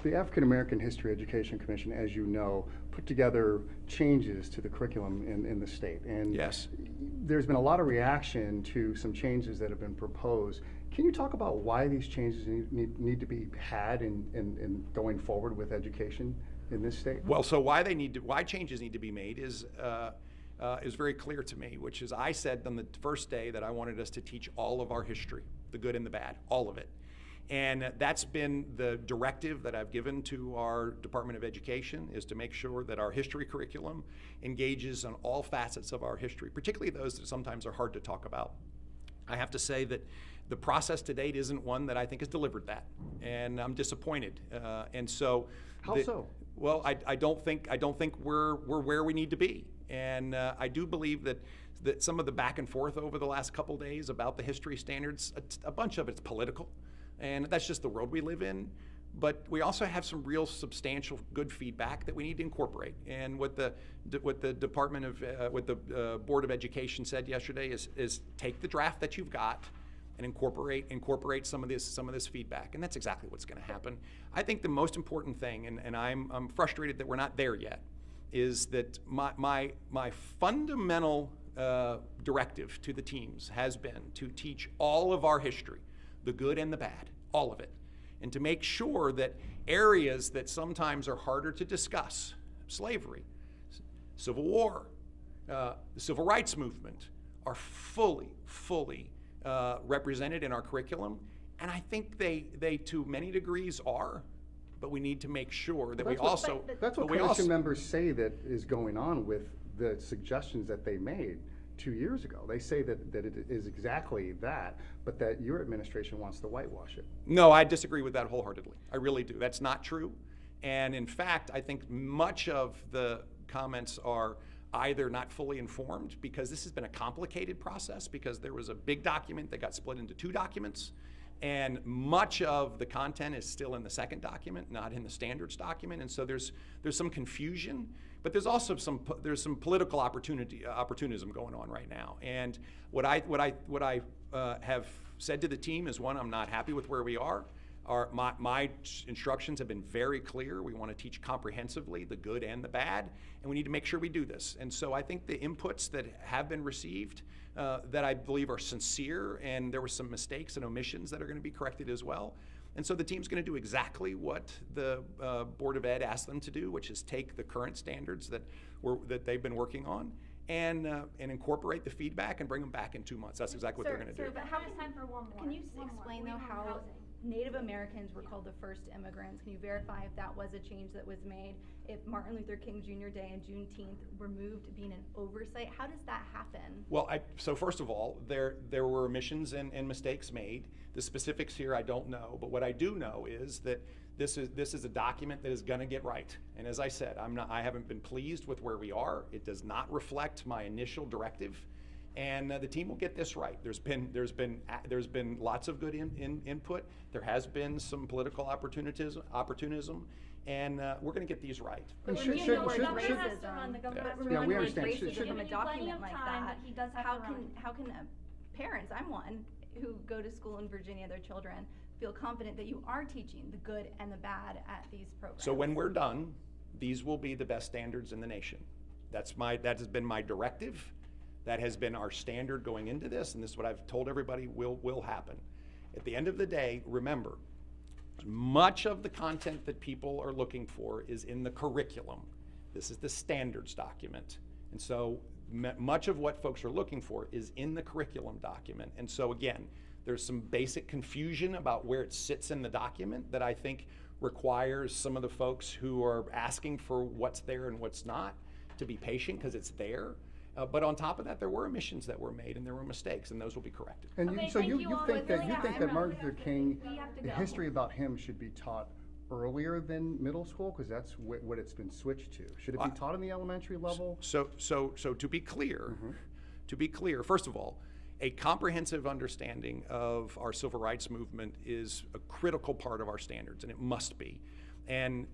The African American History Education Commission, as you know, put together changes to the curriculum in the state. And Yes. there's been a lot of reaction to some changes that have been proposed. Can you talk about why these changes need to be had in going forward with education in this state? Well, so why changes need to be made is very clear to me, which is I said on the first day that I wanted us to teach all of our history, the good and the bad, all of it. And that's been the directive that I've given to our Department of Education, is to make sure that our history curriculum engages on all facets of our history, particularly those that sometimes are hard to talk about. I have to say that the process to date isn't one that I think has delivered that, and I'm disappointed. And so, How so? Well, I don't think we're where we need to be, and I do believe that some of the back and forth over the last couple days about the history standards, a bunch of it's political. And that's just the world we live in. But we also have some real substantial good feedback that we need to incorporate. And what the Board of Education said yesterday is take the draft that you've got and incorporate some of this feedback. And that's exactly what's going to happen. I think the most important thing, and I'm frustrated that we're not there yet, is that my fundamental directive to the teams has been to teach all of our history, the good and the bad, all of it, and to make sure that areas that sometimes are harder to discuss, slavery, Civil War, the Civil Rights Movement, are fully represented in our curriculum. And I think they to many degrees are, but we need to make sure that That's what commission members say that is going on with the suggestions that they made 2 years ago. They say that it is exactly that, but that your administration wants to whitewash it. No, I disagree with that wholeheartedly. I really do. That's not true. And in fact, I think much of the comments are either not fully informed, because this has been a complicated process, because there was a big document that got split into 2 documents, and much of the content is still in the second document, not in the standards document. And so there's some confusion. But there's also some political opportunism going on right now. And what I have said to the team is, one, I'm not happy with where we are. My instructions have been very clear. We want to teach comprehensively the good and the bad, and we need to make sure we do this. And so I think the inputs that have been received, that I believe are sincere, and there were some mistakes and omissions that are going to be corrected as well. And so the team's going to do exactly what the Board of Ed asked them to do, which is take the current standards that they've been working on and incorporate the feedback and bring them back in 2 months. That's exactly what they're going to do. But how is time for one more? Can you explain though how Native Americans were called the first immigrants? Can you verify if that was a change that was made? If Martin Luther King Jr. Day and Juneteenth were moved being an oversight, how does that happen? Well, so first of all, there were omissions and mistakes made. The specifics here I don't know, but what I do know is that this is a document that is going to get right. And as I said, I haven't been pleased with where we are. It does not reflect my initial directive. And the team will get this right. There's been lots of good input. There has been some political opportunism, and we're going to get these right. And When you know where racism, The government Yeah, we where's understand. racism from a Plenty document of like time, that? but he does have How to can run. parents, I'm one, who go to school in Virginia, their children, feel confident that you are teaching the good and the bad at these programs? So when we're done, these will be the best standards in the nation. That has been my directive. That has been our standard going into this, and this is what I've told everybody will happen. At the end of the day, remember, much of the content that people are looking for is in the curriculum. This is the standards document. And so much of what folks are looking for is in the curriculum document. And so again, there's some basic confusion about where it sits in the document that I think requires some of the folks who are asking for what's there and what's not to be patient, because it's there. But on top of that, there were omissions that were made, and there were mistakes, and those will be corrected. And Okay, so thank you you all. think We that really have Martin to- Luther King, we have to the go. history about him should be taught earlier than middle school, because that's what it's been switched to. Should it be taught in the elementary level? So to be clear, first of all, a comprehensive understanding of our civil rights movement is a critical part of our standards, and it must be. And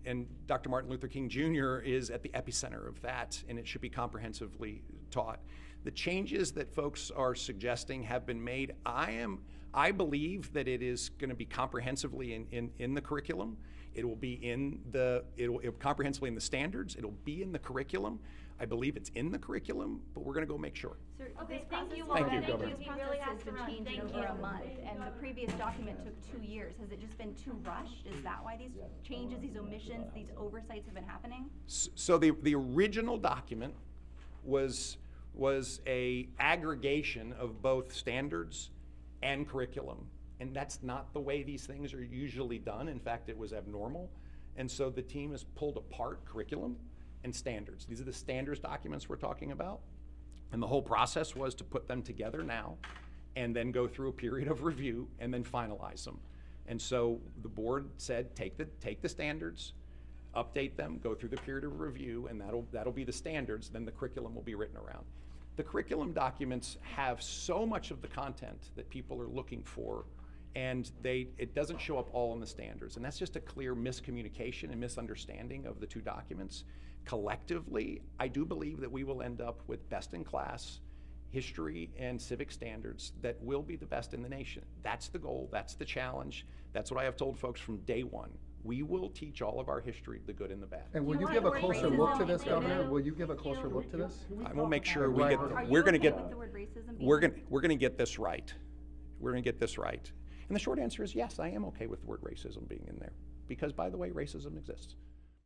Dr. Martin Luther King Jr. is at the epicenter of that, and it should be comprehensively taught. The changes that folks are suggesting have been made. I believe that it is going to be comprehensively in the curriculum. It will be in the, it'll comprehensively in the standards. It'll be in the curriculum. I believe it's in the curriculum, but we're going to go make sure. Sir, Okay, this thank you, process- Thank you, Laura. Governor. This He process really has has to been run. changed in Thank over you. a month, and the previous document took 2 years. Has it just been too rushed? Is that why these changes, these omissions, these oversights have been happening? So the original document was a aggregation of both standards and curriculum. And that's not the way these things are usually done. In fact, it was abnormal. And so the team has pulled apart curriculum and standards. These are the standards documents we're talking about. And the whole process was to put them together now and then go through a period of review and then finalize them. And so the board said, take the standards, update them, go through the period of review, and that'll be the standards, then the curriculum will be written around. The curriculum documents have so much of the content that people are looking for, and it doesn't show up all in the standards. And that's just a clear miscommunication and misunderstanding of the two documents. Collectively, I do believe that we will end up with best-in-class history and civic standards that will be the best in the nation. That's the goal, that's the challenge. That's what I have told folks from day one. We will teach all of our history, the good and the bad. And will You you want give a to closer racism look to this, in Governor? there? Will you give a Thank closer you. look to this? I will make sure we Right. get, Are we're gonna okay get, with the word racism being we're in gonna get this right. We're gonna get this right. And the short answer is yes, I am okay with the word racism being in there. Because by the way, racism exists.